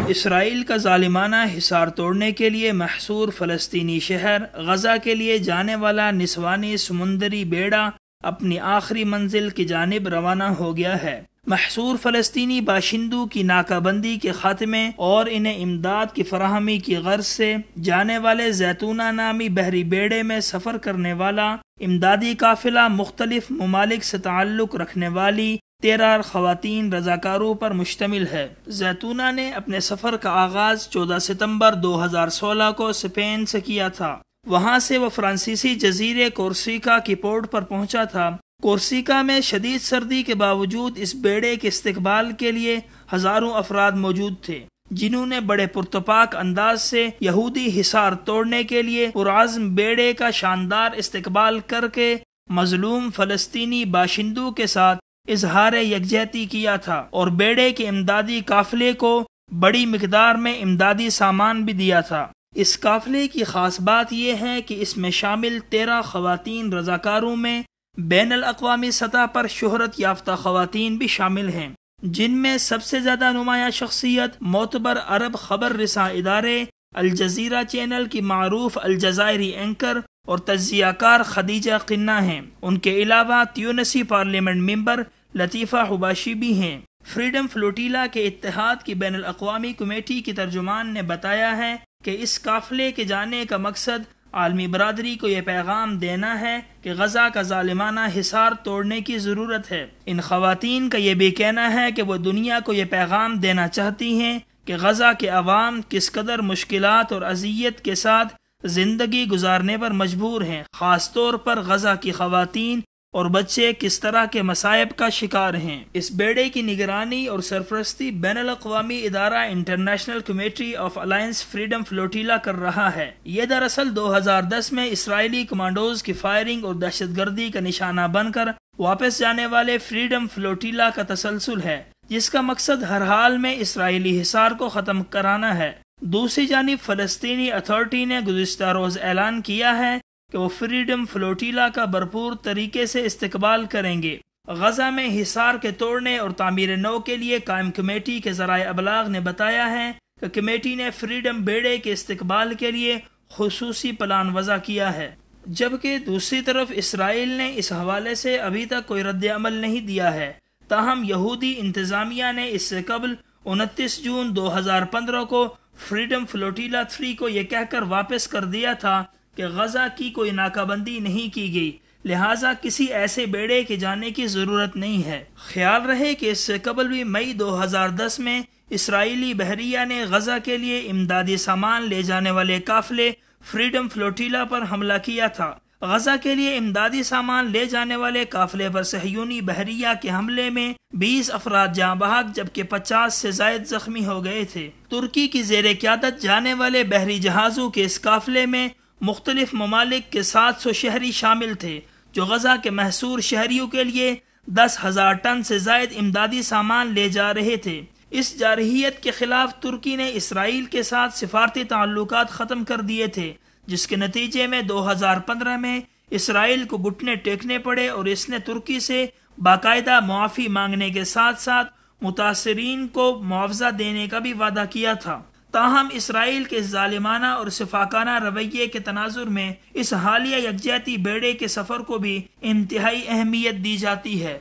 اسرائیل کا ظالمانہ حصار توڑنے کے لیے محصور فلسطینی شہر غزہ کے لیے جانے والا نسوانی سمندری بیڑا اپنی آخری منزل کی جانب روانہ ہو گیا ہے۔ محصور فلسطینی باشندوں کی ناکہ بندی کے خاتمے اور انہیں امداد کی فراہمی کی غرض سے جانے والے زیتونہ نامی بحری بیڑے میں سفر کرنے والا امدادی قافلہ مختلف ممالک سے تعلق رکھنے والی 13 خواتین رضاکاروں پر مشتمل ہے۔ زیتونہ نے اپنے سفر کا آغاز 14 ستمبر 2016 کو اسپین سے کیا تھا۔ وہاں سے وہ فرانسیسی جزیرے کورسیکا کی پورٹ پر پہنچا تھا۔ کورسیکا میں شدید سردی کے باوجود اس بیڑے کے استقبال کے لیے ہزاروں افراد موجود تھے، جنہوں نے بڑے پرتپاک انداز سے یہودی حصار توڑنے کے لیے پرعزم بیڑے کا شاندار استقبال کر کے مظلوم فلسطینی باشندوں کے ساتھ اظہار یکجہتی کیا تھا اور بیڑے کے امدادی قافلے کو بڑی مقدار میں امدادی سامان بھی دیا تھا۔ اس قافلے کی خاص بات یہ ہے کہ اس میں شامل 13 خواتین رضاکاروں میں بین الاقوامی سطح پر شہرت یافتہ خواتین بھی شامل ہیں، جن میں سب سے زیادہ نمایاں شخصیت معتبر عرب خبر رساں ادارے الجزیرہ چینل کی معروف الجزائری اینکر اور تجزیہ کار خدیجہ قنہ ہیں۔ ان کے علاوہ تیونسی پارلیمنٹ ممبر لطیفہ حباشی بھی ہیں۔ فریڈم فلوٹیلا کے اتحاد کی بین الاقوامی کمیٹی کی ترجمان نے بتایا ہے کہ اس قافلے کے جانے کا مقصد عالمی برادری کو یہ پیغام دینا ہے کہ غزہ کا ظالمانہ حصار توڑنے کی ضرورت ہے۔ ان خواتین کا یہ بھی کہنا ہے کہ وہ دنیا کو یہ پیغام دینا چاہتی ہیں کہ غزہ کے عوام کس قدر مشکلات اور اذیت کے ساتھ زندگی گزارنے پر مجبور ہیں، خاص طور پر غزہ کی خواتین اور بچے کس طرح کے مصائب کا شکار ہیں۔ اس بیڑے کی نگرانی اور سرپرستی بین الاقوامی ادارہ international committee of alliance freedom flotilla کر رہا ہے۔ یہ دراصل 2010 میں اسرائیلی کمانڈوز کی فائرنگ اور دہشت گردی کا نشانہ بن کر واپس جانے والے فریڈم فلوٹیلا کا تسلسل ہے، جس کا مقصد ہر حال میں اسرائیلی حصار کو ختم کرانا ہے۔ دوسری جانب فلسطینی اتھارٹی نے گزشتہ روز اعلان کیا ہے کہ وہ فریڈم فلوٹیلا کا بھرپور طریقے سے استقبال کریں گے۔ غزہ میں حصار کے توڑنے اور تعمیر نو کے لیے قائم کمیٹی کے ذرائع ابلاغ نے بتایا ہے کہ کمیٹی نے فریڈم بیڑے کے استقبال کے لیے خصوصی پلان وضع کیا ہے، جبکہ دوسری طرف اسرائیل نے اس حوالے سے ابھی تک کوئی رد عمل نہیں دیا ہے۔ تاہم یہودی انتظامیہ نے اس سے قبل 29 جون 2015 کو فریڈم فلوٹیلا 3 کو یہ کہہ کر واپس کر دیا تھا کہ غزہ کی کوئی ناکہ بندی نہیں کی گئی، لہٰذا کسی ایسے بیڑے کے جانے کی ضرورت نہیں ہے۔ خیال رہے کہ اس سے قبل بھی مئی 2010 میں اسرائیلی بحریہ نے غزہ کے لیے امدادی سامان لے جانے والے قافلے فریڈم فلوٹیلا پر حملہ کیا تھا۔ غزہ کے لیے امدادی سامان لے جانے والے قافلے پر صہیونی بحریہ کے حملے میں 20 افراد جاں بحق جبکہ 50 سے زائد زخمی ہو گئے تھے۔ ترکی کی زیر قیادت جانے والے بحری جہازوں کے اس قافلے میں مختلف ممالک کے 700 شہری شامل تھے، جو غزہ کے محصور شہریوں کے لیے 10,000 ٹن سے زائد امدادی سامان لے جا رہے تھے۔ اس جارحیت کے خلاف ترکی نے اسرائیل کے ساتھ سفارتی تعلقات ختم کر دیے تھے، جس کے نتیجے میں 2015 میں اسرائیل کو گھٹنے ٹیکنے پڑے اور اس نے ترکی سے باقاعدہ معافی مانگنے کے ساتھ ساتھ متاثرین کو معاوضہ دینے کا بھی وعدہ کیا تھا۔ تاہم اسرائیل کے ظالمانہ اور شفاقانہ رویے کے تناظر میں اس حالیہ یکجہتی بیڑے کے سفر کو بھی انتہائی اہمیت دی جاتی ہے۔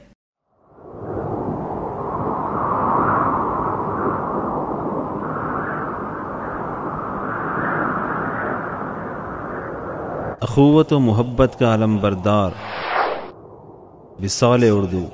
اخوت و محبت کا علم بردار وصال اردو